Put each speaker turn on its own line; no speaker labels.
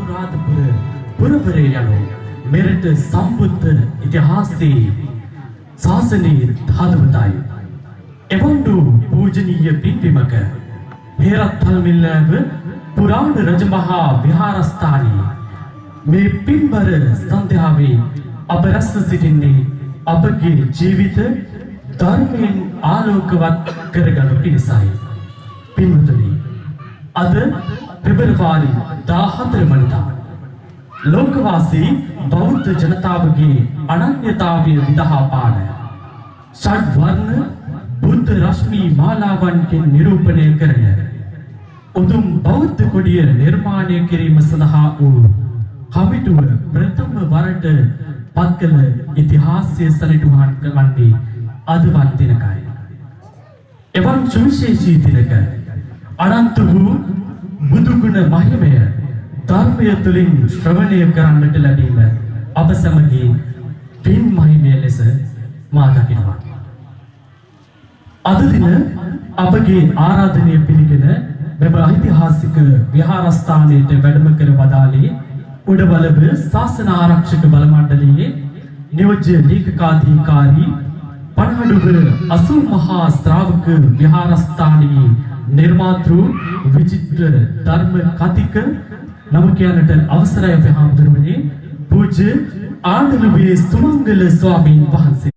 අනුරාධපුර පුරවරේ යනු මෙරට සම්බුද්ධ ඉතිහාසයේ ශාසනයේ හදවතයි. එවන්දු පූජනීය පින්බිමක හේරත්පල් මිල්ලව පුරාණ රජමහා විහාරස්ථානයේ මේ පින්බර සන්ධ්‍යාවේ අප රැස් සිටින්නේ අපගේ ජීවිත ධර්මයෙන් ආලෝකවත් කරගනු පිණිසයි. පින්වතුනි, අද පෙබරවාරි 14 වනදා ලෝකවාසී බෞද්ධ ජනතාවගේ අනන්‍යතාවය විදහා පාන ෂඩ් වර්ණ බුද්ධ රශ්මි මාලාවන්ගෙන් නිරූපණය කරන උතුම් බෞද්ධ කොඩිය නිර්මාණය කිරීම සඳහා වූ කමිටුව ප්‍රථම වරට පත්කළ ඉතිහාසයේ සනිටුහන් කරන්නේ අදවත් දිනකයි. එවන් සුවිශේෂී දිනක අනන්ත වූ බුදුගුණ මහිමය ධර්මය තුළින් ශ්‍රවණය කරන්නට ලැබීම අප සමගී පින් මහිමය ලෙස මා දකිනවා. අද දින අපගේ ආරාධනය පිළිගෙන මෙම ඓතිහාසික විහාරස්ථානයට වැඩම කර වදාළේ උඩවලව ශාසන ආරක්ෂක බල මණ්ඩලයේ නියෝජ්‍ය ලේකකාධිකාරී පණහඩුව අසූ මහා ශ්‍රාවක විහාරස්ථානයේ නිර්මාතෘ විචිත්‍ර ධර්ම කතික නම කියන්නට අවසරයි අපේ හාමුදුරුවනේ පූජ්‍ය ආනන්දවේ සුමංගල ස්වාමීන් වහන්සේ.